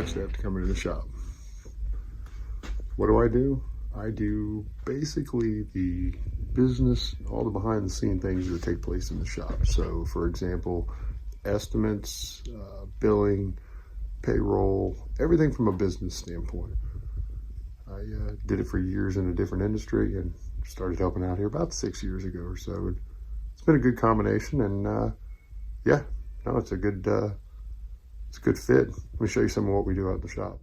touch, they have to come into the shop. What do? I do basically the business, all the behind the scene things that take place in the shop. So for example, estimates, billing, payroll, everything from a business standpoint. I did it for years in a different industry and started helping out here about 6 years ago or so. It's been a good combination, and yeah, no, it's a good fit. Let me show you some of what we do out in the shop.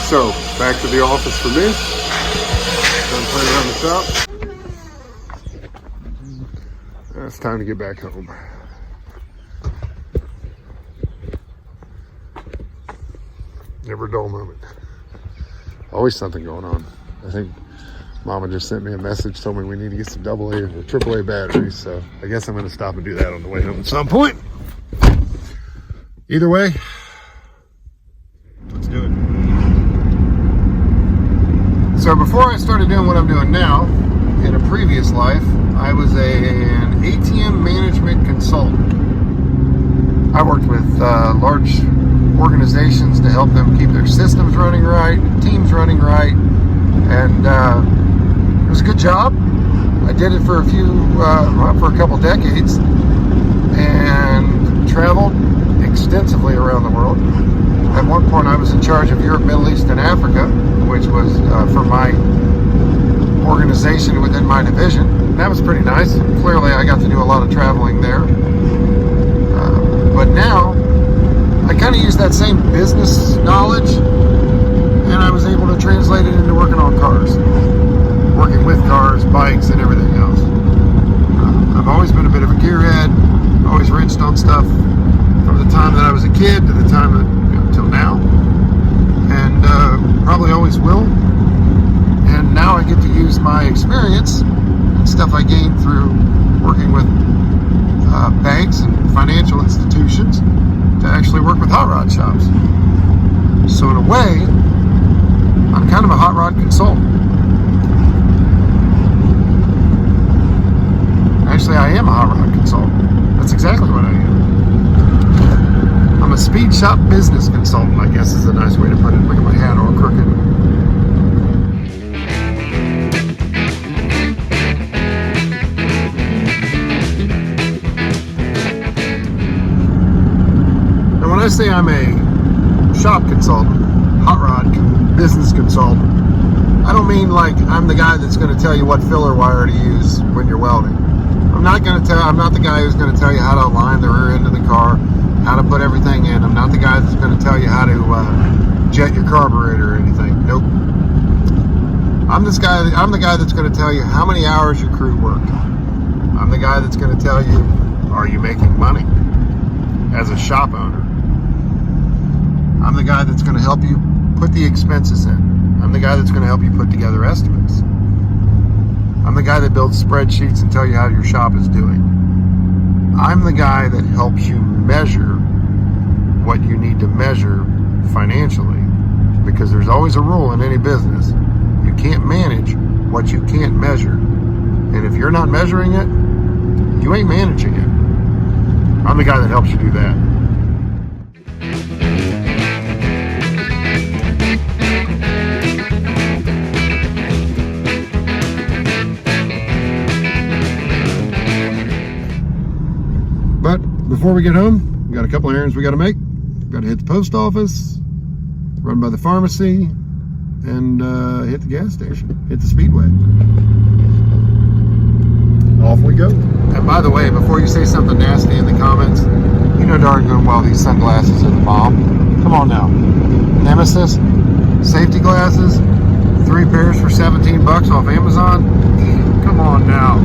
So, back to the office for me. Done playing around the shop. It's time to get back home. Never a dull moment. Always something going on. I think Mama just sent me a message, told me we need to get some AA or AAA batteries, so I guess I'm going to stop and do that on the way home at some point. Either way, let's do it. So before I started doing what I'm doing now, in a previous life, I was an ATM management consultant. I worked with large organizations to help them keep their systems running right, teams running right, and it was a good job. I did it for a couple decades and traveled extensively around the world. At one point I was in charge of Europe, Middle East, and Africa, which was for my organization within my division. That was pretty nice. Clearly I got to do a lot of traveling there. But now I kind of use that same business knowledge and I was able to translate it into working on cars, working with cars, bikes, and everything else. I've always been a bit of a gearhead, always wrenched on stuff from the time that I was a kid to the time that till now, and probably always will. And now I get to use my experience and stuff I gained through working with banks and financial institutions to actually work with hot rod shops. So in a way, I'm kind of a hot rod consultant. Actually, I am a hot rod consultant. That's exactly what I am. I'm a speed shop business consultant, I guess is a nice way to put it. Look at my hat all crooked. Now when I say I'm a shop consultant, hot rod business consultant, I don't mean like I'm the guy that's going to tell you what filler wire to use when you're welding. I'm not the guy who's going to tell you how to align the rear end of the car, how to put everything in. I'm not the guy that's going to tell you how to jet your carburetor or anything. Nope. I'm the guy that's going to tell you how many hours your crew work. I'm the guy that's going to tell you, are you making money as a shop owner? I'm the guy that's going to help you put the expenses in. I'm the guy that's going to help you put together estimates. I'm the guy that builds spreadsheets and tell you how your shop is doing. I'm the guy that helps you measure what you need to measure financially, because there's always a rule in any business. You can't manage what you can't measure. And if you're not measuring it, you ain't managing it. I'm the guy that helps you do that. before we get home, we got a couple errands we got to make. We got to hit the post office, run by the pharmacy, and hit the gas station, hit the Speedway. Off we go. And by the way, before you say something nasty in the comments, you know darn good well these sunglasses are the bomb. Come on now. Nemesis, safety glasses, 3 pairs for 17 bucks off Amazon. Come on now.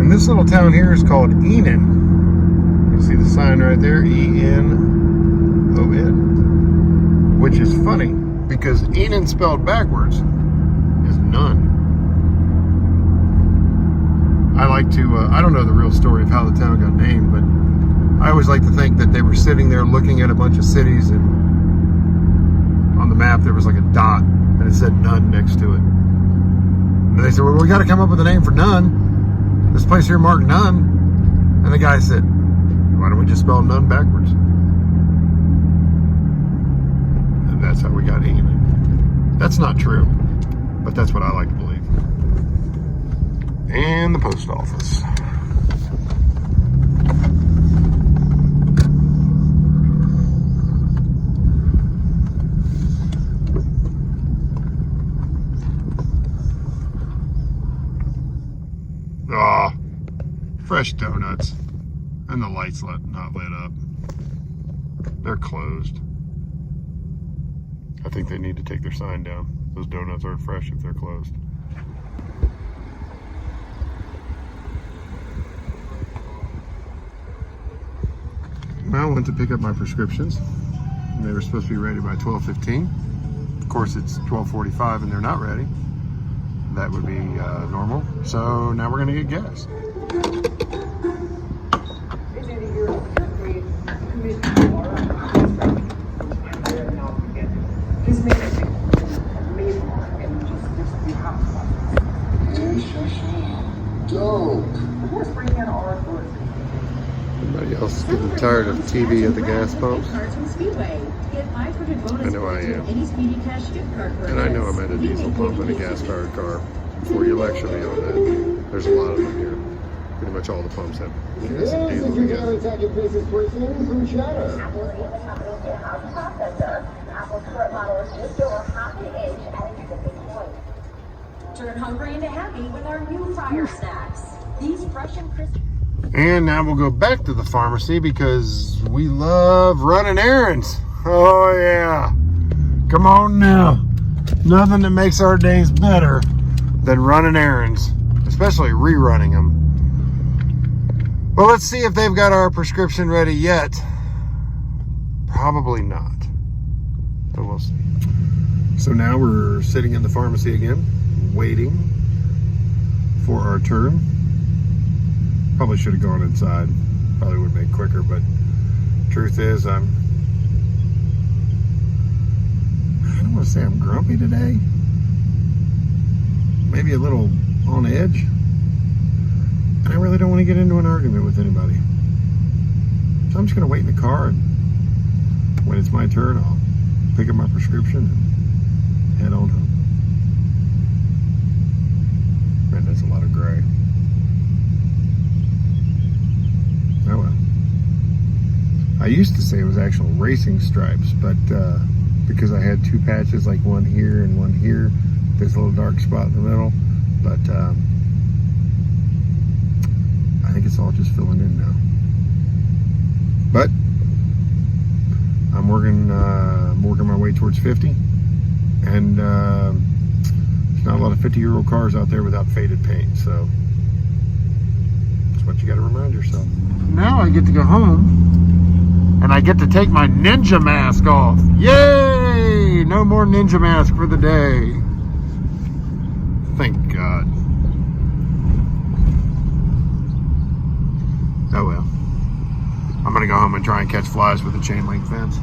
This little town here is called Enon. You see the sign right there, E-N-O-N, which is funny because Enon spelled backwards is none. I like to, I don't know the real story of how the town got named, but I always like to think that they were sitting there looking at a bunch of cities, and on the map there was like a dot and it said none next to it. And they said, well, we got to come up with a name for none. This place here marked none. And the guy said, why don't we just spell none backwards? And that's how we got Enon. That's not true, but that's what I like to believe. And the post office. Ah, fresh donuts, and the lights not lit up. They're closed. I think they need to take their sign down. Those donuts aren't fresh if they're closed. Well, I went to pick up my prescriptions, and they were supposed to be ready by 12:15. Of course, it's 12:45 and they're not ready. That would be normal. So now we're gonna get gas. Everybody else is getting tired of TV at the gas pumps. I know I am. And I know I'm at a diesel pump in a gas-powered car. Before you lecture me on that, there's a lot of them here. Pretty much all the pumps have gas and diesel together. Turn hungry into happy with our new fryer snacks. These fresh and crisp. And now we'll go back to the pharmacy because we love running errands. Oh yeah. Come on now. Nothing that makes our days better than running errands, especially rerunning them. Well, let's see if they've got our prescription ready yet. Probably not, but we'll see. So now we're sitting in the pharmacy again, waiting for our turn. Probably should have gone inside. Probably would have been quicker, but truth is I don't want to say I'm grumpy today. Maybe a little on edge. And I really don't want to get into an argument with anybody. So I'm just going to wait in the car, and when it's my turn, I'll pick up my prescription and head on home. Man, that's a lot of gray. Oh well. I used to say it was actual racing stripes, but because I had 2 patches, like one here and one here, there's a little dark spot in the middle, but I think it's all just filling in now. But I'm working my way towards 50, and there's not a lot of 50-year-old cars out there without faded paint, so that's what you got to remind yourself. Now I get to go home, and I get to take my ninja mask off. Yay! No more ninja mask for the day. Thank God. Oh well. I'm gonna go home and try and catch flies with a chain link fence.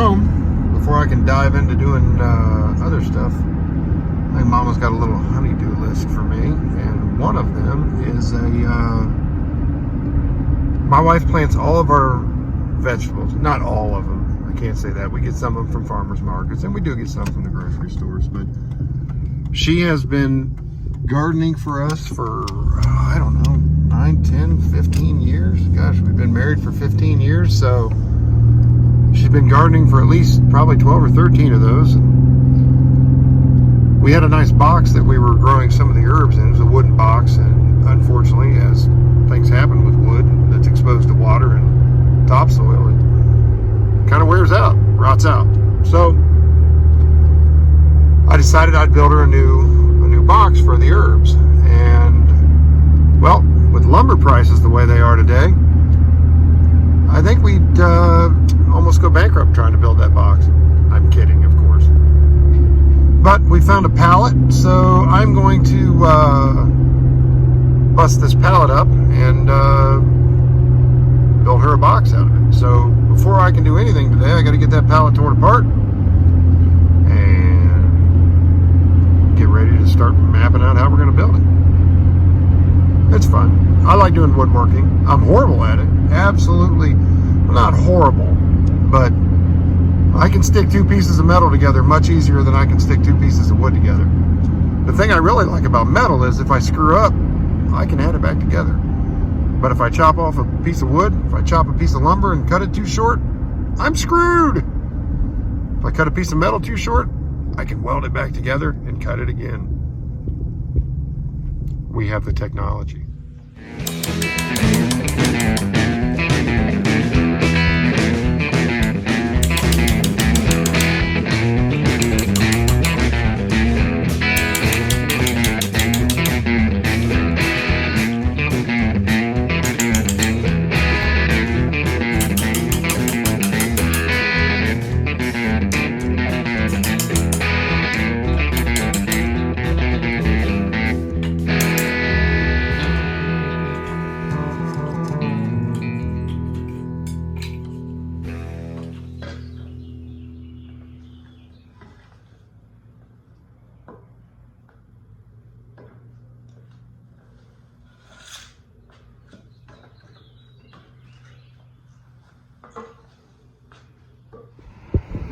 home, before I can dive into doing other stuff, I think Mama's got a little honey-do list for me, and one of them is my wife plants all of our vegetables, not all of them, I can't say that. We get some of them from farmers markets, and we do get some from the grocery stores, but she has been gardening for us for, I don't know, 9, 10, 15 years. Gosh, we've been married for 15 years, so she's been gardening for at least probably 12 or 13 of those. We had a nice box that we were growing some of the herbs in. It was a wooden box, and unfortunately, as things happen with wood that's exposed to water and topsoil, it kind of wears out, rots out. So I decided I'd build her a new box for the herbs. And well, with lumber prices the way they are today, I think we'd almost go bankrupt trying to build that box. I'm kidding, of course. But we found a pallet, so I'm going to bust this pallet up and build her a box out of it. So before I can do anything today, I got to get that pallet torn apart and get ready to start mapping out how we're going to build it. It's fun. I like doing woodworking. I'm horrible at it. Absolutely not horrible, but I can stick two pieces of metal together much easier than I can stick two pieces of wood together. The thing I really like about metal is if I screw up, I can add it back together. But if I chop off a piece of wood, if I chop a piece of lumber and cut it too short, I'm screwed. If I cut a piece of metal too short, I can weld it back together and cut it again. We have the technology.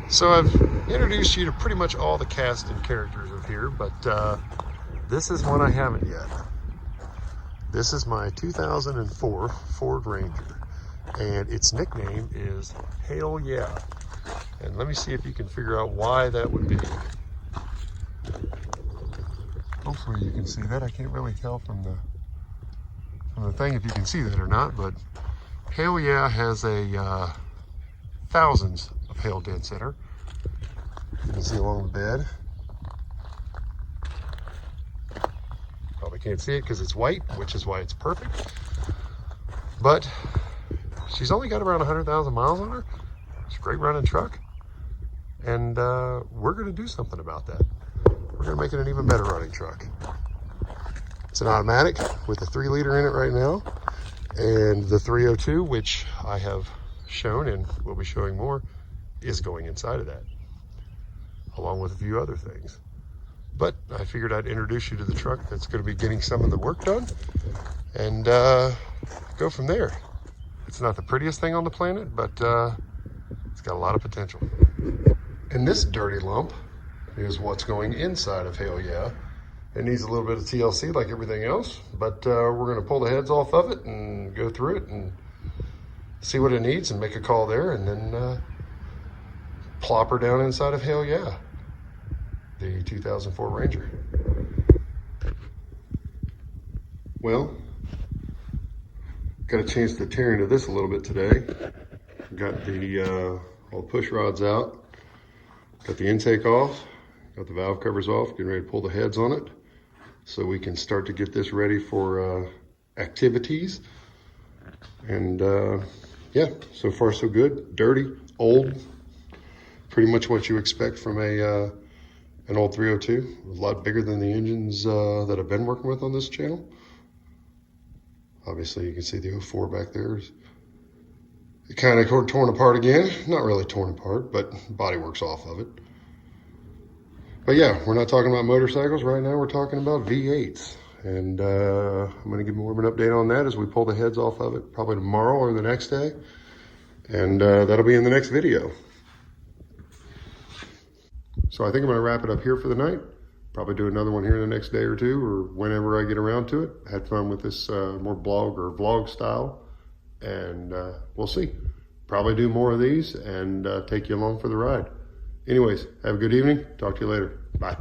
So I've introduced you to pretty much all the cast and characters of here, but this is one I haven't yet. This is my 2004 Ford Ranger, and its nickname is Hell Yeah. And let me see if you can figure out why that would be. Hopefully you can see that. I can't really tell from the thing if you can see that or not, but Hell Yeah has a thousands of hail dents in her. You can see along the bed. Probably can't see it because it's white, which is why it's perfect. But she's only got around 100,000 miles on her. It's a great running truck. And we're going to do something about that. We're going to make it an even better running truck. It's an automatic with a 3-liter in it right now. And the 302, which I have shown and will be showing more, is going inside of that, along with a few other things. But I figured I'd introduce you to the truck that's going to be getting some of the work done and go from there. It's not the prettiest thing on the planet, but it's got a lot of potential. And this dirty lump is what's going inside of Hell Yeah. It needs a little bit of TLC like everything else, but we're going to pull the heads off of it and go through it and see what it needs and make a call there, and then plop her down inside of Hell Yeah, the 2004 Ranger. Well, got a chance to tear into this a little bit today. Got the all the push rods out, got the intake off, got the valve covers off, getting ready to pull the heads on it so we can start to get this ready for activities. And yeah, so far so good. Dirty, old, pretty much what you expect from an old 302. A lot bigger than the engines that I've been working with on this channel. Obviously you can see the 04 back there is kind of torn apart again. Not really torn apart, but body works off of it. But yeah, we're not talking about motorcycles right now. We're talking about V8s. And I'm going to give more of an update on that as we pull the heads off of it, probably tomorrow or the next day. And that'll be in the next video. So I think I'm going to wrap it up here for the night. Probably do another one here in the next day or two, or whenever I get around to it. Had fun with this more blog or vlog style. And we'll see. Probably do more of these and take you along for the ride. Anyways, have a good evening. Talk to you later. Bye.